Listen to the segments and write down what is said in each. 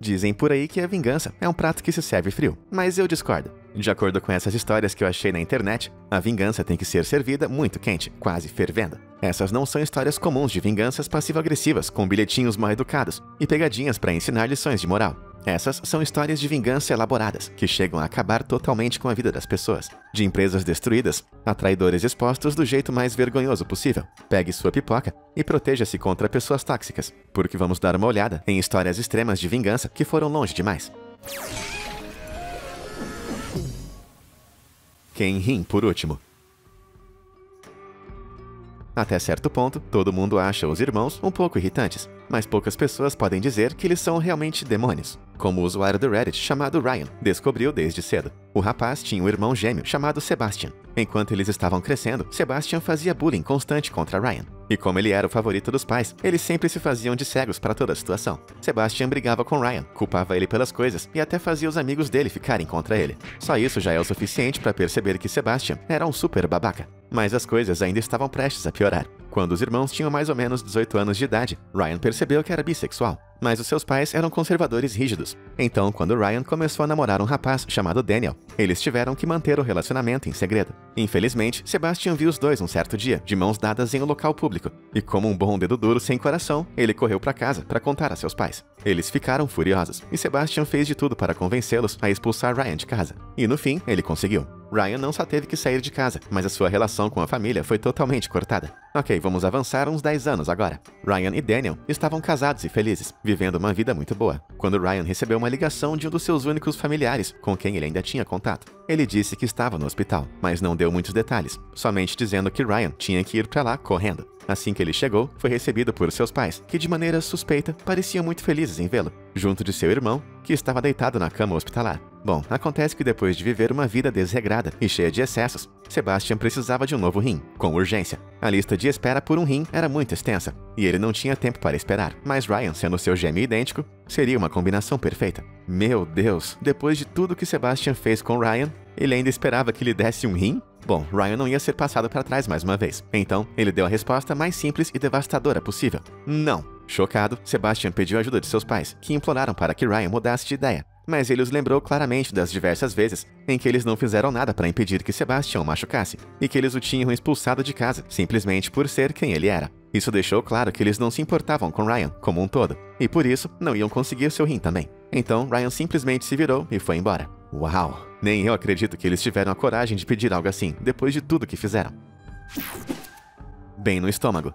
Dizem por aí que a vingança é um prato que se serve frio, mas eu discordo. De acordo com essas histórias que eu achei na internet, a vingança tem que ser servida muito quente, quase fervendo. Essas não são histórias comuns de vinganças passivo-agressivas, com bilhetinhos mal educados e pegadinhas para ensinar lições de moral. Essas são histórias de vingança elaboradas, que chegam a acabar totalmente com a vida das pessoas. De empresas destruídas a traidores expostos do jeito mais vergonhoso possível. Pegue sua pipoca e proteja-se contra pessoas tóxicas, porque vamos dar uma olhada em histórias extremas de vingança que foram longe demais. Quem ri por último. Até certo ponto, todo mundo acha os irmãos um pouco irritantes, mas poucas pessoas podem dizer que eles são realmente demônios. Como o usuário do Reddit chamado Ryan descobriu desde cedo. O rapaz tinha um irmão gêmeo chamado Sebastian. Enquanto eles estavam crescendo, Sebastian fazia bullying constante contra Ryan. E como ele era o favorito dos pais, eles sempre se faziam de cegos para toda a situação. Sebastian brigava com Ryan, culpava ele pelas coisas e até fazia os amigos dele ficarem contra ele. Só isso já é o suficiente para perceber que Sebastian era um super babaca. Mas as coisas ainda estavam prestes a piorar. Quando os irmãos tinham mais ou menos 18 anos de idade, Ryan percebeu que era bissexual. Mas os seus pais eram conservadores rígidos. Então, quando Ryan começou a namorar um rapaz chamado Daniel, eles tiveram que manter o relacionamento em segredo. Infelizmente, Sebastian viu os dois um certo dia, de mãos dadas em um local público. E como um bom dedo duro sem coração, ele correu para casa para contar a seus pais. Eles ficaram furiosos, e Sebastian fez de tudo para convencê-los a expulsar Ryan de casa. E no fim, ele conseguiu. Ryan não só teve que sair de casa, mas a sua relação com a família foi totalmente cortada. Ok, vamos avançar uns 10 anos agora. Ryan e Daniel estavam casados e felizes, vivendo uma vida muito boa, quando Ryan recebeu uma ligação de um dos seus únicos familiares, com quem ele ainda tinha contato. Ele disse que estava no hospital, mas não deu muitos detalhes, somente dizendo que Ryan tinha que ir para lá correndo. Assim que ele chegou, foi recebido por seus pais, que de maneira suspeita pareciam muito felizes em vê-lo, junto de seu irmão, que estava deitado na cama hospitalar. Bom, acontece que depois de viver uma vida desregrada e cheia de excessos, Sebastian precisava de um novo rim, com urgência. A lista de espera por um rim era muito extensa, e ele não tinha tempo para esperar, mas Ryan, sendo seu gêmeo idêntico, seria uma combinação perfeita. Meu Deus, depois de tudo que Sebastian fez com Ryan, ele ainda esperava que lhe desse um rim? Bom, Ryan não ia ser passado para trás mais uma vez, então ele deu a resposta mais simples e devastadora possível: não. Chocado, Sebastian pediu ajuda de seus pais, que imploraram para que Ryan mudasse de ideia. Mas ele os lembrou claramente das diversas vezes em que eles não fizeram nada para impedir que Sebastian o machucasse, e que eles o tinham expulsado de casa, simplesmente por ser quem ele era. Isso deixou claro que eles não se importavam com Ryan como um todo, e por isso não iam conseguir seu rim também. Então Ryan simplesmente se virou e foi embora. Uau! Nem eu acredito que eles tiveram a coragem de pedir algo assim, depois de tudo que fizeram. Bem no estômago.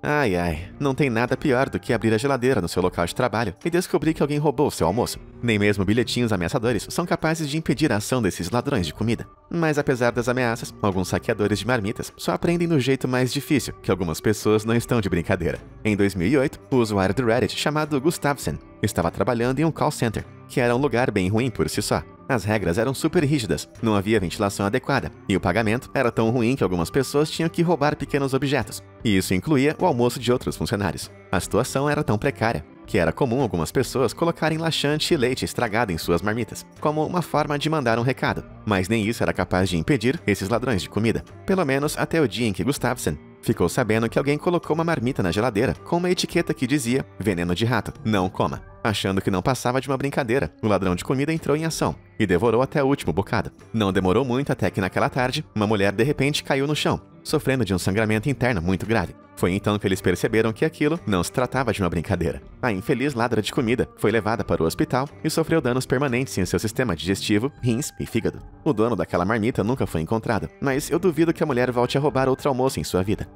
Ai ai, não tem nada pior do que abrir a geladeira no seu local de trabalho e descobrir que alguém roubou o seu almoço. Nem mesmo bilhetinhos ameaçadores são capazes de impedir a ação desses ladrões de comida. Mas apesar das ameaças, alguns saqueadores de marmitas só aprendem do jeito mais difícil, que algumas pessoas não estão de brincadeira. Em 2008, o usuário do Reddit chamado Gustavsen estava trabalhando em um call center, que era um lugar bem ruim por si só. As regras eram super rígidas, não havia ventilação adequada, e o pagamento era tão ruim que algumas pessoas tinham que roubar pequenos objetos, e isso incluía o almoço de outros funcionários. A situação era tão precária que era comum algumas pessoas colocarem laxante e leite estragado em suas marmitas, como uma forma de mandar um recado, mas nem isso era capaz de impedir esses ladrões de comida. Pelo menos até o dia em que Gustavsen ficou sabendo que alguém colocou uma marmita na geladeira com uma etiqueta que dizia "veneno de rato, não coma". Achando que não passava de uma brincadeira, o ladrão de comida entrou em ação e devorou até o último bocado. Não demorou muito até que naquela tarde, uma mulher de repente caiu no chão, sofrendo de um sangramento interno muito grave. Foi então que eles perceberam que aquilo não se tratava de uma brincadeira. A infeliz ladra de comida foi levada para o hospital e sofreu danos permanentes em seu sistema digestivo, rins e fígado. O dono daquela marmita nunca foi encontrado, mas eu duvido que a mulher volte a roubar outro almoço em sua vida.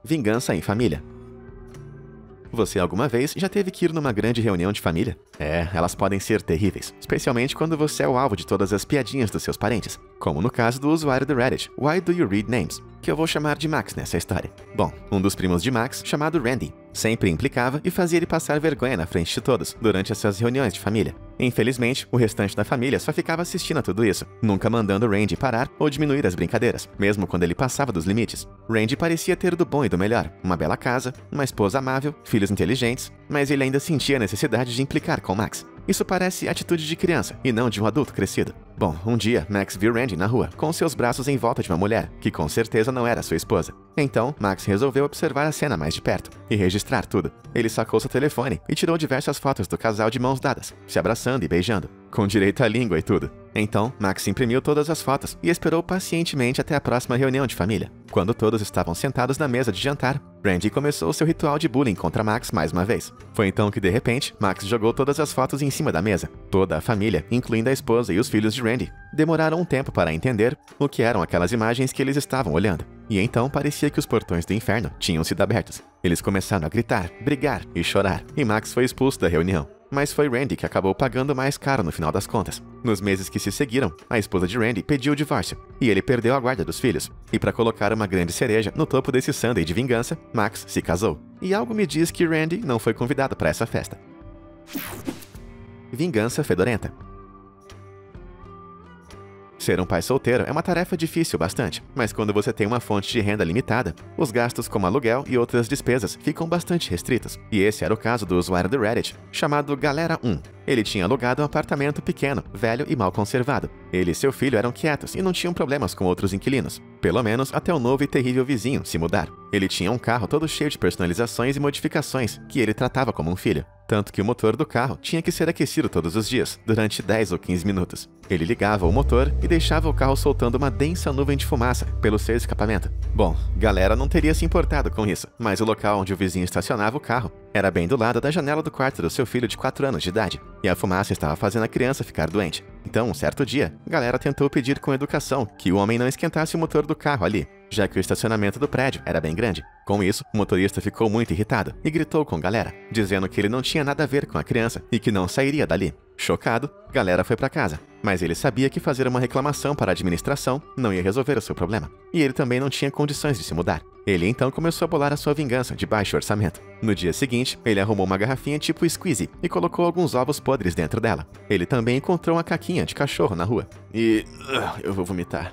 Vingança em família. Você alguma vez já teve que ir numa grande reunião de família? Elas podem ser terríveis, especialmente quando você é o alvo de todas as piadinhas dos seus parentes, como no caso do usuário do Reddit, Why Do You Read Names?, que eu vou chamar de Max nessa história. Bom, um dos primos de Max, chamado Randy, sempre implicava e fazia ele passar vergonha na frente de todos, durante as suas reuniões de família. Infelizmente, o restante da família só ficava assistindo a tudo isso, nunca mandando Randy parar ou diminuir as brincadeiras, mesmo quando ele passava dos limites. Randy parecia ter do bom e do melhor, uma bela casa, uma esposa amável, filhos inteligentes, mas ele ainda sentia a necessidade de implicar com Max. Isso parece atitude de criança, e não de um adulto crescido. Bom, um dia, Max viu Randy na rua, com seus braços em volta de uma mulher, que com certeza não era sua esposa. Então, Max resolveu observar a cena mais de perto e registrar tudo. Ele sacou seu telefone e tirou diversas fotos do casal de mãos dadas, se abraçando e beijando, com direito à língua e tudo. Então, Max imprimiu todas as fotos e esperou pacientemente até a próxima reunião de família. Quando todos estavam sentados na mesa de jantar, Randy começou seu ritual de bullying contra Max mais uma vez. Foi então que, de repente, Max jogou todas as fotos em cima da mesa. Toda a família, incluindo a esposa e os filhos de Randy, demoraram um tempo para entender o que eram aquelas imagens que eles estavam olhando. E então parecia que os portões do inferno tinham sido abertos. Eles começaram a gritar, brigar e chorar, e Max foi expulso da reunião. Mas foi Randy que acabou pagando mais caro no final das contas. Nos meses que se seguiram, a esposa de Randy pediu o divórcio, e ele perdeu a guarda dos filhos. E para colocar uma grande cereja no topo desse sundae de vingança, Max se casou. E algo me diz que Randy não foi convidado para essa festa. Vingança fedorenta. Ser um pai solteiro é uma tarefa difícil bastante, mas quando você tem uma fonte de renda limitada, os gastos como aluguel e outras despesas ficam bastante restritos. E esse era o caso do usuário do Reddit, chamado Galera1. Ele tinha alugado um apartamento pequeno, velho e mal conservado. Ele e seu filho eram quietos e não tinham problemas com outros inquilinos. Pelo menos até o novo e terrível vizinho se mudar. Ele tinha um carro todo cheio de personalizações e modificações, que ele tratava como um filho. Tanto que o motor do carro tinha que ser aquecido todos os dias, durante 10 ou 15 minutos. Ele ligava o motor e deixava o carro soltando uma densa nuvem de fumaça pelo seu escapamento. Bom, Galera não teria se importado com isso, mas o local onde o vizinho estacionava o carro era bem do lado da janela do quarto do seu filho de 4 anos de idade, e a fumaça estava fazendo a criança ficar doente. Então, um certo dia, Galera tentou pedir com educação que o homem não esquentasse o motor do carro ali, já que o estacionamento do prédio era bem grande. Com isso, o motorista ficou muito irritado e gritou com Galera, dizendo que ele não tinha nada a ver com a criança e que não sairia dali. Chocado, Galera foi para casa, mas ele sabia que fazer uma reclamação para a administração não ia resolver o seu problema, e ele também não tinha condições de se mudar. Ele então começou a bolar a sua vingança de baixo orçamento. No dia seguinte, ele arrumou uma garrafinha tipo squeezy e colocou alguns ovos podres dentro dela. Ele também encontrou uma caquinha de cachorro na rua. Eu vou vomitar.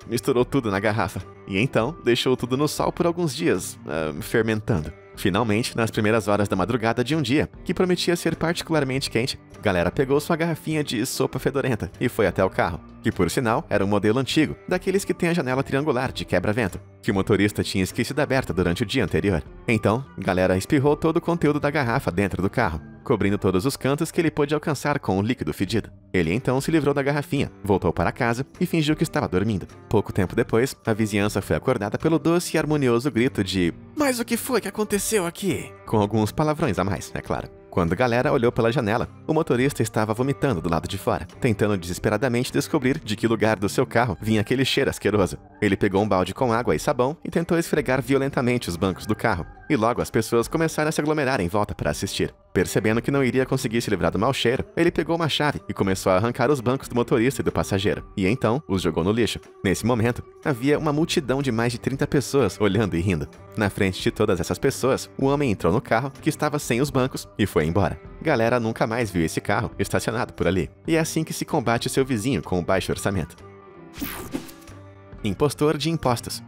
Misturou tudo na garrafa. E então, deixou tudo no sol por alguns dias, fermentando. Finalmente, nas primeiras horas da madrugada de um dia, que prometia ser particularmente quente, Galera pegou sua garrafinha de sopa fedorenta e foi até o carro, que por sinal era um modelo antigo, daqueles que tem a janela triangular de quebra-vento, que o motorista tinha esquecido aberta durante o dia anterior. Então, Galera espirrou todo o conteúdo da garrafa dentro do carro, cobrindo todos os cantos que ele pôde alcançar com o líquido fedido. Ele então se livrou da garrafinha, voltou para casa e fingiu que estava dormindo. Pouco tempo depois, a vizinhança foi acordada pelo doce e harmonioso grito de "Mas o que foi que aconteceu aqui?", com alguns palavrões a mais, é claro. Quando Galera olhou pela janela, o motorista estava vomitando do lado de fora, tentando desesperadamente descobrir de que lugar do seu carro vinha aquele cheiro asqueroso. Ele pegou um balde com água e sabão e tentou esfregar violentamente os bancos do carro, e logo as pessoas começaram a se aglomerar em volta para assistir. Percebendo que não iria conseguir se livrar do mau cheiro, ele pegou uma chave e começou a arrancar os bancos do motorista e do passageiro, e então os jogou no lixo. Nesse momento, havia uma multidão de mais de 30 pessoas olhando e rindo. Na frente de todas essas pessoas, o homem entrou no carro, que estava sem os bancos, e foi embora. Galera nunca mais viu esse carro estacionado por ali. E é assim que se combate seu vizinho com o baixo orçamento. Impostor de impostos.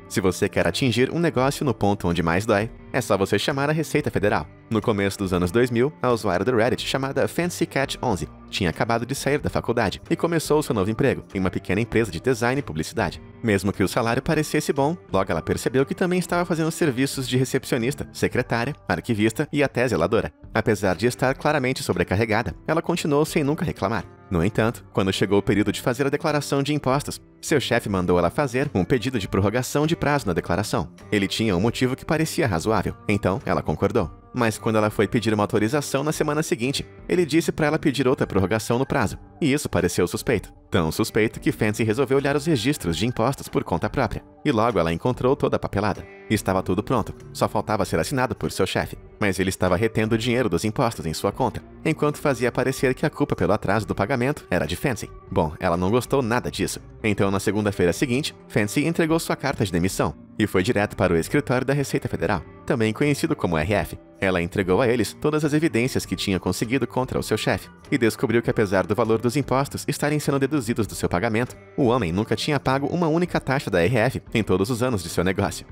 Se você quer atingir um negócio no ponto onde mais dói, é só você chamar a Receita Federal. No começo dos anos 2000, a usuária do Reddit chamada Fancy Cat 11 tinha acabado de sair da faculdade e começou seu novo emprego em uma pequena empresa de design e publicidade. Mesmo que o salário parecesse bom, logo ela percebeu que também estava fazendo serviços de recepcionista, secretária, arquivista e até zeladora. Apesar de estar claramente sobrecarregada, ela continuou sem nunca reclamar. No entanto, quando chegou o período de fazer a declaração de impostos, seu chefe mandou ela fazer um pedido de prorrogação de prazo na declaração. Ele tinha um motivo que parecia razoável, então ela concordou. Mas quando ela foi pedir uma autorização na semana seguinte, ele disse para ela pedir outra prorrogação no prazo, e isso pareceu suspeito. Tão suspeito que Fancy resolveu olhar os registros de impostos por conta própria, e logo ela encontrou toda a papelada. Estava tudo pronto, só faltava ser assinado por seu chefe, mas ele estava retendo o dinheiro dos impostos em sua conta, enquanto fazia parecer que a culpa pelo atraso do pagamento era de Fancy. Bom, ela não gostou nada disso. Então, na segunda-feira seguinte, Fancy entregou sua carta de demissão e foi direto para o escritório da Receita Federal, também conhecido como RF. Ela entregou a eles todas as evidências que tinha conseguido contra o seu chefe e descobriu que, apesar do valor dos impostos estarem sendo deduzidos do seu pagamento, o homem nunca tinha pago uma única taxa da RF em todos os anos de seu negócio.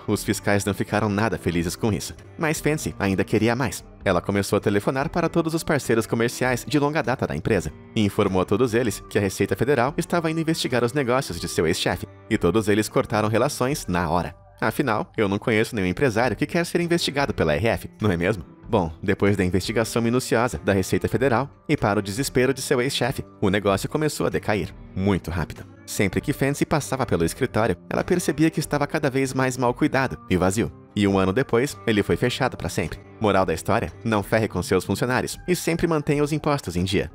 Os fiscais não ficaram nada felizes com isso, mas Fancy ainda queria mais. Ela começou a telefonar para todos os parceiros comerciais de longa data da empresa e informou a todos eles que a Receita Federal estava indo investigar os negócios de seu ex-chefe, e todos eles cortaram relações na hora. Afinal, eu não conheço nenhum empresário que quer ser investigado pela RF, não é mesmo? Bom, depois da investigação minuciosa da Receita Federal e para o desespero de seu ex-chefe, o negócio começou a decair, muito rápido. Sempre que Fancy passava pelo escritório, ela percebia que estava cada vez mais mal cuidado e vazio. E um ano depois, ele foi fechado para sempre. Moral da história: não ferre com seus funcionários e sempre mantenha os impostos em dia.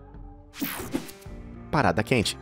Parada quente.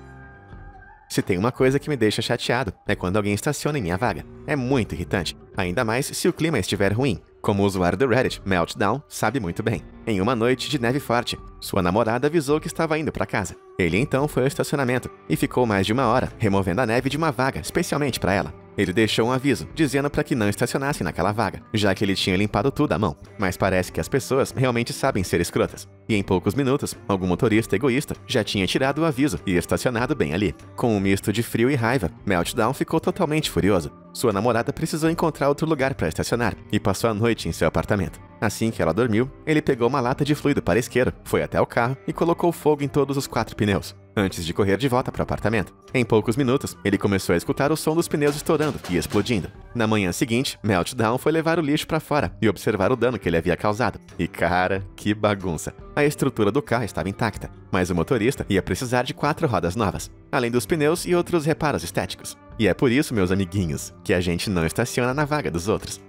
Se tem uma coisa que me deixa chateado, é quando alguém estaciona em minha vaga. É muito irritante, ainda mais se o clima estiver ruim. Como o usuário do Reddit, Meltdown, sabe muito bem. Em uma noite de neve forte, sua namorada avisou que estava indo para casa. Ele então foi ao estacionamento e ficou mais de 1 hora removendo a neve de uma vaga especialmente para ela. Ele deixou um aviso, dizendo para que não estacionassem naquela vaga, já que ele tinha limpado tudo à mão. Mas parece que as pessoas realmente sabem ser escrotas. E em poucos minutos, algum motorista egoísta já tinha tirado o aviso e estacionado bem ali. Com um misto de frio e raiva, Meltdown ficou totalmente furioso. Sua namorada precisou encontrar outro lugar para estacionar e passou a noite em seu apartamento. Assim que ela dormiu, ele pegou uma lata de fluido para isqueiro, foi até o carro e colocou fogo em todos os 4 pneus, antes de correr de volta para o apartamento. Em poucos minutos, ele começou a escutar o som dos pneus estourando e explodindo. Na manhã seguinte, Meltdown foi levar o lixo para fora e observar o dano que ele havia causado. E cara, que bagunça! A estrutura do carro estava intacta, mas o motorista ia precisar de 4 rodas novas, além dos pneus e outros reparos estéticos. E é por isso, meus amiguinhos, que a gente não estaciona na vaga dos outros.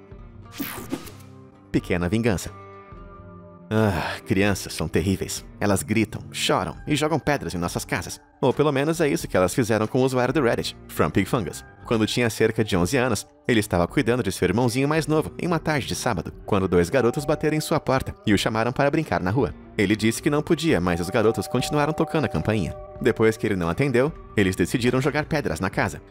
Pequena vingança. Crianças são terríveis. Elas gritam, choram e jogam pedras em nossas casas. Ou pelo menos é isso que elas fizeram com o usuário do Reddit, FromPigFungus. Quando tinha cerca de 11 anos, ele estava cuidando de seu irmãozinho mais novo em uma tarde de sábado, quando 2 garotos bateram em sua porta e o chamaram para brincar na rua. Ele disse que não podia, mas os garotos continuaram tocando a campainha. Depois que ele não atendeu, eles decidiram jogar pedras na casa.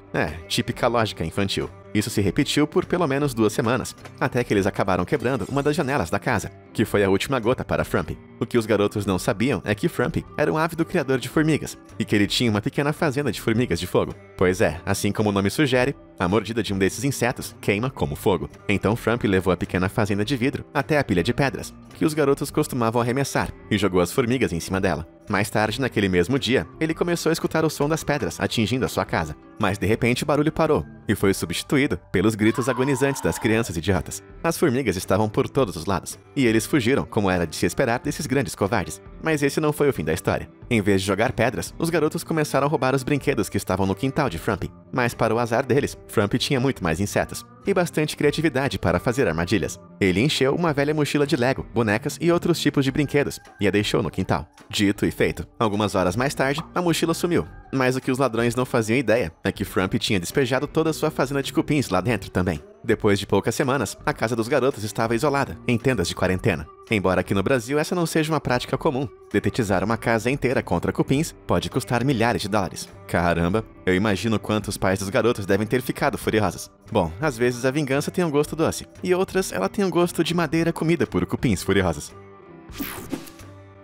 Típica lógica infantil. Isso se repetiu por pelo menos 2 semanas, até que eles acabaram quebrando uma das janelas da casa, que foi a última gota para Frumpy. O que os garotos não sabiam é que Frumpy era um ávido criador de formigas, e que ele tinha uma pequena fazenda de formigas de fogo. Pois é, assim como o nome sugere, a mordida de um desses insetos queima como fogo. Então Frumpy levou a pequena fazenda de vidro até a pilha de pedras, que os garotos costumavam arremessar, e jogou as formigas em cima dela. Mais tarde, naquele mesmo dia, ele começou a escutar o som das pedras atingindo a sua casa. Mas de repente o barulho parou e foi substituído pelos gritos agonizantes das crianças idiotas. As formigas estavam por todos os lados, e eles fugiram, como era de se esperar desses grandes covardes. Mas esse não foi o fim da história. Em vez de jogar pedras, os garotos começaram a roubar os brinquedos que estavam no quintal de Frumpy. Mas para o azar deles, Frumpy tinha muito mais insetos e bastante criatividade para fazer armadilhas. Ele encheu uma velha mochila de Lego, bonecas e outros tipos de brinquedos e a deixou no quintal. Dito e feito. Algumas horas mais tarde, a mochila sumiu. Mas o que os ladrões não faziam ideia é que Frumpy tinha despejado toda a sua fazenda de cupins lá dentro também. Depois de poucas semanas, a casa dos garotos estava isolada, em tendas de quarentena. Embora aqui no Brasil essa não seja uma prática comum, detetizar uma casa inteira contra cupins pode custar milhares de dólares. Caramba, eu imagino quanto os pais dos garotos devem ter ficado furiosos. Bom, às vezes a vingança tem um gosto doce, e outras ela tem um gosto de madeira comida por cupins furiosos.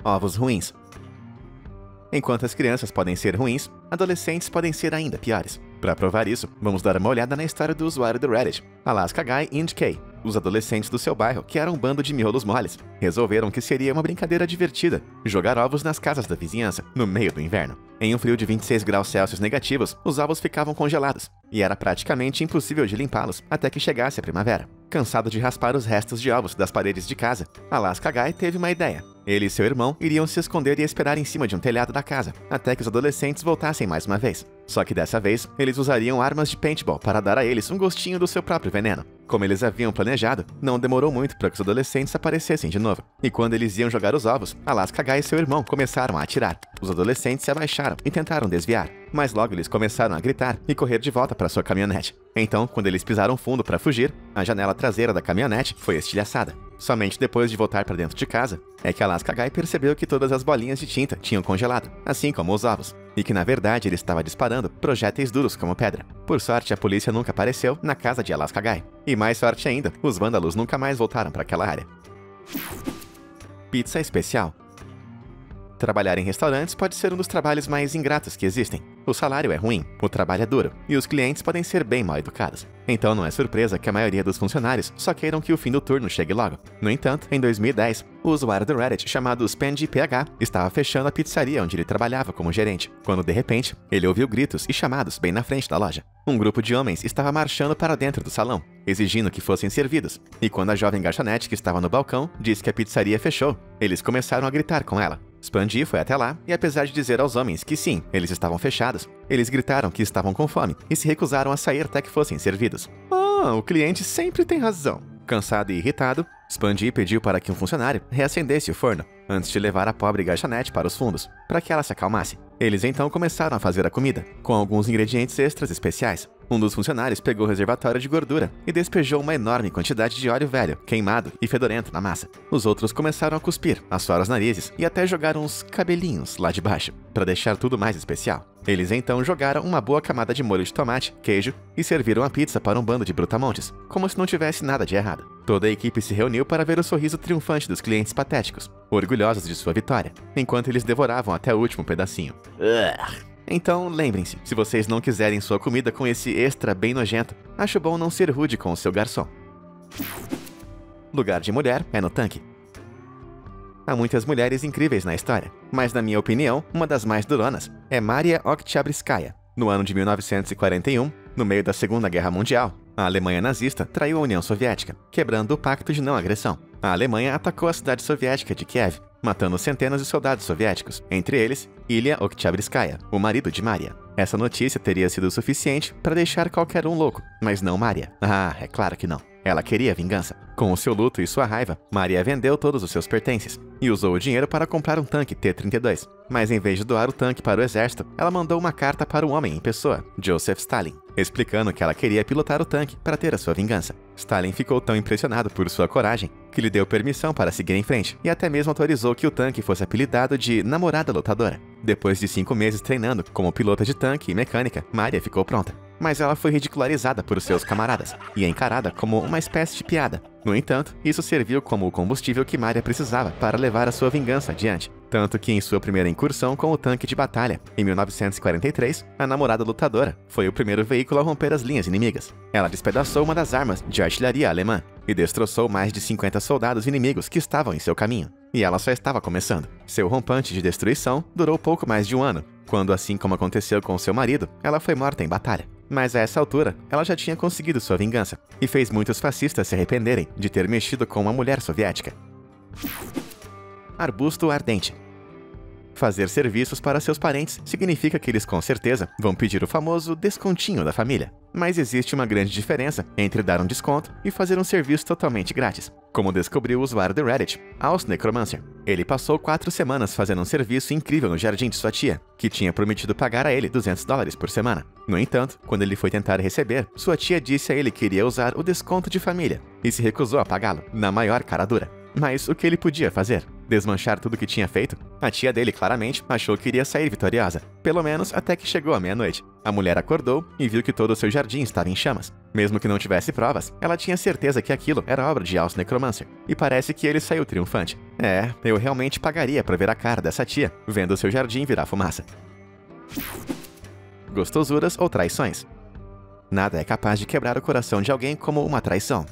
Ovos ruins. Enquanto as crianças podem ser ruins, adolescentes podem ser ainda piores. Para provar isso, vamos dar uma olhada na história do usuário do Reddit, Alaska Guy and Kay. Os adolescentes do seu bairro, que eram um bando de miolos moles, resolveram que seria uma brincadeira divertida jogar ovos nas casas da vizinhança, no meio do inverno. Em um frio de 26 graus Celsius negativos, os ovos ficavam congelados, e era praticamente impossível de limpá-los até que chegasse a primavera. Cansado de raspar os restos de ovos das paredes de casa, Alaska Guy teve uma ideia. Ele e seu irmão iriam se esconder e esperar em cima de um telhado da casa, até que os adolescentes voltassem mais uma vez. Só que dessa vez, eles usariam armas de paintball para dar a eles um gostinho do seu próprio veneno. Como eles haviam planejado, não demorou muito para que os adolescentes aparecessem de novo. E quando eles iam jogar os ovos, Alaska Guy e seu irmão começaram a atirar. Os adolescentes se abaixaram e tentaram desviar, mas logo eles começaram a gritar e correr de volta para sua caminhonete. Então, quando eles pisaram fundo para fugir, a janela traseira da caminhonete foi estilhaçada. Somente depois de voltar para dentro de casa, é que Alaska Guy percebeu que todas as bolinhas de tinta tinham congelado, assim como os ovos, e que na verdade ele estava disparando projéteis duros como pedra. Por sorte, a polícia nunca apareceu na casa de Alaska Guy. E mais sorte ainda, os vândalos nunca mais voltaram para aquela área. Pizza especial. Trabalhar em restaurantes pode ser um dos trabalhos mais ingratos que existem. O salário é ruim, o trabalho é duro, e os clientes podem ser bem mal educados. Então não é surpresa que a maioria dos funcionários só queiram que o fim do turno chegue logo. No entanto, em 2010, o usuário do Reddit chamado SpendyPH estava fechando a pizzaria onde ele trabalhava como gerente, quando de repente, ele ouviu gritos e chamados bem na frente da loja. Um grupo de homens estava marchando para dentro do salão, exigindo que fossem servidos, e quando a jovem garçonete que estava no balcão disse que a pizzaria fechou, eles começaram a gritar com ela. Spandy foi até lá e, apesar de dizer aos homens que sim, eles estavam fechados, eles gritaram que estavam com fome e se recusaram a sair até que fossem servidos. O cliente sempre tem razão. Cansado e irritado, Spandy pediu para que um funcionário reacendesse o forno, antes de levar a pobre garçonete para os fundos, para que ela se acalmasse. Eles então começaram a fazer a comida, com alguns ingredientes extras especiais. Um dos funcionários pegou o reservatório de gordura e despejou uma enorme quantidade de óleo velho, queimado e fedorento na massa. Os outros começaram a cuspir, a suar os narizes e até jogaram uns cabelinhos lá de baixo, para deixar tudo mais especial. Eles então jogaram uma boa camada de molho de tomate, queijo e serviram a pizza para um bando de brutamontes, como se não tivesse nada de errado. Toda a equipe se reuniu para ver o sorriso triunfante dos clientes patéticos, orgulhosos de sua vitória, enquanto eles devoravam até o último pedacinho. Então, lembrem-se, se vocês não quiserem sua comida com esse extra bem nojento, acho bom não ser rude com o seu garçom. Lugar de mulher é no tanque. Há muitas mulheres incríveis na história, mas na minha opinião, uma das mais duronas é Maria Oktyabrskaya. No ano de 1941, no meio da Segunda Guerra Mundial, a Alemanha nazista traiu a União Soviética, quebrando o pacto de não agressão. A Alemanha atacou a cidade soviética de Kiev, matando centenas de soldados soviéticos, entre eles Ilya Oktyabrskaya, o marido de Maria. Essa notícia teria sido suficiente para deixar qualquer um louco, mas não Maria. É claro que não. Ela queria vingança. Com o seu luto e sua raiva, Maria vendeu todos os seus pertences e usou o dinheiro para comprar um tanque T-32. Mas em vez de doar o tanque para o exército, ela mandou uma carta para um homem em pessoa, Joseph Stalin, explicando que ela queria pilotar o tanque para ter a sua vingança. Stalin ficou tão impressionado por sua coragem que lhe deu permissão para seguir em frente e até mesmo autorizou que o tanque fosse apelidado de Namorada Lutadora. Depois de 5 meses treinando como pilota de tanque e mecânica, Maria ficou pronta. Mas ela foi ridicularizada por seus camaradas e encarada como uma espécie de piada. No entanto, isso serviu como o combustível que Maria precisava para levar a sua vingança adiante. Tanto que em sua primeira incursão com o tanque de batalha, em 1943, a Namorada Lutadora foi o primeiro veículo a romper as linhas inimigas. Ela despedaçou uma das armas de artilharia alemã e destroçou mais de 50 soldados inimigos que estavam em seu caminho. E ela só estava começando. Seu rompante de destruição durou pouco mais de um ano, quando, assim como aconteceu com seu marido, ela foi morta em batalha. Mas a essa altura, ela já tinha conseguido sua vingança e fez muitos fascistas se arrependerem de ter mexido com uma mulher soviética. Arbusto ardente. Fazer serviços para seus parentes significa que eles com certeza vão pedir o famoso descontinho da família. Mas existe uma grande diferença entre dar um desconto e fazer um serviço totalmente grátis, como descobriu o usuário do Reddit, Aus Necromancer. Ele passou 4 semanas fazendo um serviço incrível no jardim de sua tia, que tinha prometido pagar a ele $200 por semana. No entanto, quando ele foi tentar receber, sua tia disse a ele que iria usar o desconto de família e se recusou a pagá-lo, na maior cara dura. Mas o que ele podia fazer? Desmanchar tudo o que tinha feito? A tia dele claramente achou que iria sair vitoriosa, pelo menos até que chegou a meia-noite. A mulher acordou e viu que todo o seu jardim estava em chamas. Mesmo que não tivesse provas, ela tinha certeza que aquilo era obra de Aus Necromancer, e parece que ele saiu triunfante. Eu realmente pagaria para ver a cara dessa tia, vendo o seu jardim virar fumaça. Gostosuras ou traições? Nada é capaz de quebrar o coração de alguém como uma traição.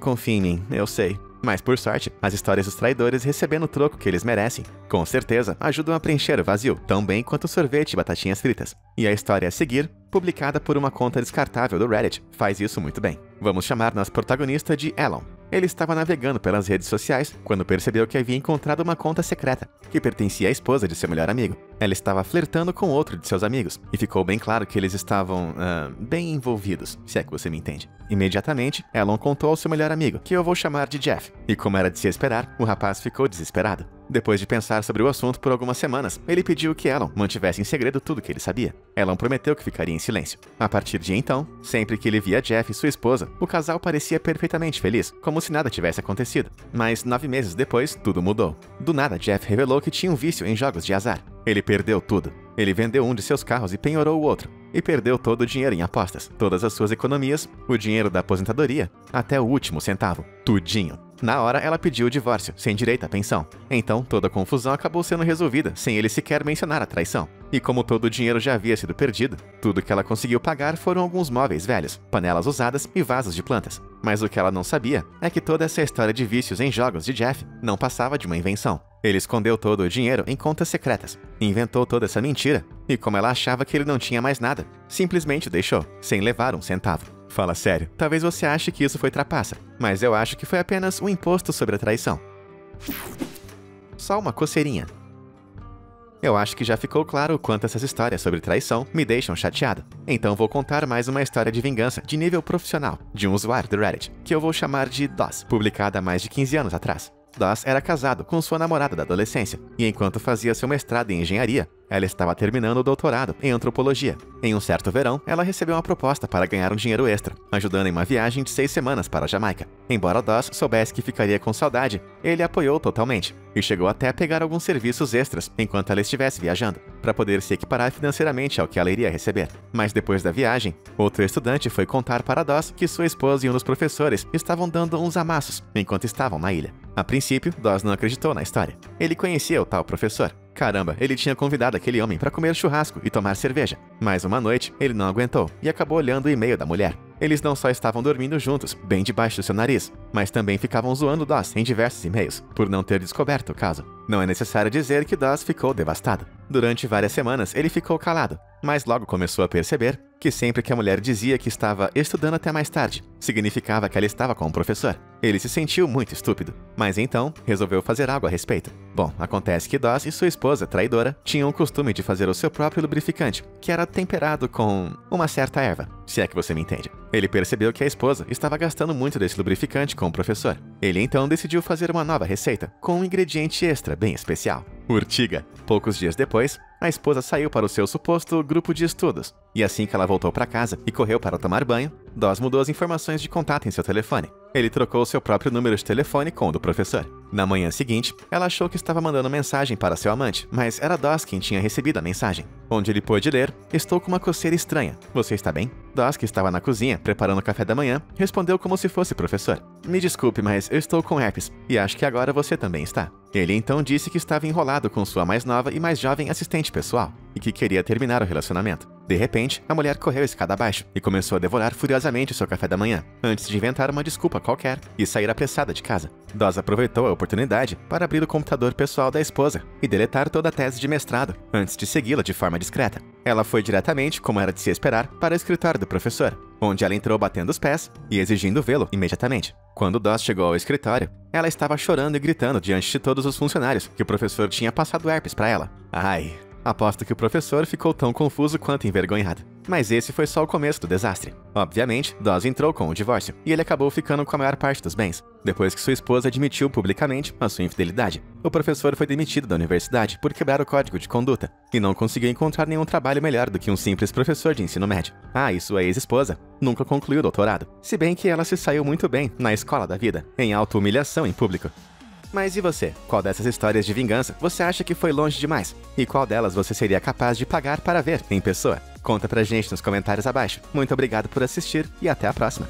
Confie em mim, eu sei. Mas, por sorte, as histórias dos traidores recebendo o troco que eles merecem, com certeza, ajudam a preencher o vazio, tão bem quanto o sorvete e batatinhas fritas. E a história a seguir, publicada por uma conta descartável do Reddit, faz isso muito bem. Vamos chamar nosso protagonista de Elon. Ele estava navegando pelas redes sociais quando percebeu que havia encontrado uma conta secreta, que pertencia à esposa de seu melhor amigo. Ela estava flertando com outro de seus amigos, e ficou bem claro que eles estavam, bem envolvidos, se é que você me entende. Imediatamente, Elon contou ao seu melhor amigo, que eu vou chamar de Jeff, e como era de se esperar, o rapaz ficou desesperado. Depois de pensar sobre o assunto por algumas semanas, ele pediu que Elon mantivesse em segredo tudo o que ele sabia. Elon prometeu que ficaria em silêncio. A partir de então, sempre que ele via Jeff e sua esposa, o casal parecia perfeitamente feliz, como se nada tivesse acontecido. Mas 9 meses depois, tudo mudou. Do nada, Jeff revelou que tinha um vício em jogos de azar. Ele perdeu tudo. Ele vendeu um de seus carros e penhorou o outro. E perdeu todo o dinheiro em apostas, todas as suas economias, o dinheiro da aposentadoria, até o último centavo. Tudinho. Na hora, ela pediu o divórcio, sem direito à pensão. Então, toda a confusão acabou sendo resolvida, sem ele sequer mencionar a traição. E como todo o dinheiro já havia sido perdido, tudo que ela conseguiu pagar foram alguns móveis velhos, panelas usadas e vasos de plantas. Mas o que ela não sabia é que toda essa história de vícios em jogos de Jeff não passava de uma invenção. Ele escondeu todo o dinheiro em contas secretas, inventou toda essa mentira, e como ela achava que ele não tinha mais nada, simplesmente o deixou, sem levar um centavo. Fala sério, talvez você ache que isso foi trapaça, mas eu acho que foi apenas um imposto sobre a traição. Só uma coceirinha. Eu acho que já ficou claro o quanto essas histórias sobre traição me deixam chateado. Então vou contar mais uma história de vingança de nível profissional, de um usuário do Reddit, que eu vou chamar de DOS, publicada há mais de 15 anos atrás. DOS era casado com sua namorada da adolescência, e enquanto fazia seu mestrado em engenharia, ela estava terminando o doutorado em antropologia. Em um certo verão, ela recebeu uma proposta para ganhar um dinheiro extra, ajudando em uma viagem de 6 semanas para a Jamaica. Embora DOS soubesse que ficaria com saudade, ele apoiou totalmente, e chegou até a pegar alguns serviços extras enquanto ela estivesse viajando, para poder se equiparar financeiramente ao que ela iria receber. Mas depois da viagem, outro estudante foi contar para DOS que sua esposa e um dos professores estavam dando uns amassos enquanto estavam na ilha. A princípio, DOS não acreditou na história. Ele conhecia o tal professor. Caramba, ele tinha convidado aquele homem para comer churrasco e tomar cerveja. Mas uma noite, ele não aguentou e acabou olhando o e-mail da mulher. Eles não só estavam dormindo juntos, bem debaixo do seu nariz, mas também ficavam zoando DOS em diversos e-mails, por não ter descoberto o caso. Não é necessário dizer que DOS ficou devastado. Durante várias semanas, ele ficou calado, mas logo começou a perceber que sempre que a mulher dizia que estava estudando até mais tarde, significava que ela estava com o professor. Ele se sentiu muito estúpido, mas então resolveu fazer algo a respeito. Bom, acontece que DOS e sua esposa, traidora, tinham o costume de fazer o seu próprio lubrificante, que era temperado com uma certa erva, se é que você me entende. Ele percebeu que a esposa estava gastando muito desse lubrificante com o professor. Ele então decidiu fazer uma nova receita, com um ingrediente extra bem especial: urtiga. Poucos dias depois, a esposa saiu para o seu suposto grupo de estudos, e assim que ela voltou para casa e correu para tomar banho, DOS mudou as informações de contato em seu telefone. Ele trocou seu próprio número de telefone com o do professor. Na manhã seguinte, ela achou que estava mandando mensagem para seu amante, mas era DOS quem tinha recebido a mensagem, onde ele pôde ler: "Estou com uma coceira estranha. Você está bem?" DOS, que estava na cozinha, preparando o café da manhã, respondeu como se fosse professor: "Me desculpe, mas eu estou com herpes, e acho que agora você também está." Ele então disse que estava enrolado com sua mais nova e mais jovem assistente pessoal, e que queria terminar o relacionamento. De repente, a mulher correu escada abaixo e começou a devorar furiosamente o seu café da manhã, antes de inventar uma desculpa qualquer e sair apressada de casa. DOS aproveitou a oportunidade para abrir o computador pessoal da esposa e deletar toda a tese de mestrado, antes de segui-la de forma discreta. Ela foi diretamente, como era de se esperar, para o escritório do professor, onde ela entrou batendo os pés e exigindo vê-lo imediatamente. Quando DOS chegou ao escritório, ela estava chorando e gritando diante de todos os funcionários que o professor tinha passado herpes para ela. Ai... Aposto que o professor ficou tão confuso quanto envergonhado. Mas esse foi só o começo do desastre. Obviamente, DOS entrou com o divórcio, e ele acabou ficando com a maior parte dos bens. Depois que sua esposa admitiu publicamente a sua infidelidade, o professor foi demitido da universidade por quebrar o código de conduta, e não conseguiu encontrar nenhum trabalho melhor do que um simples professor de ensino médio. Ah, e sua ex-esposa nunca concluiu o doutorado, se bem que ela se saiu muito bem na escola da vida, em auto-humilhação em público. Mas e você? Qual dessas histórias de vingança você acha que foi longe demais? E qual delas você seria capaz de pagar para ver em pessoa? Conta pra gente nos comentários abaixo. Muito obrigado por assistir e até a próxima!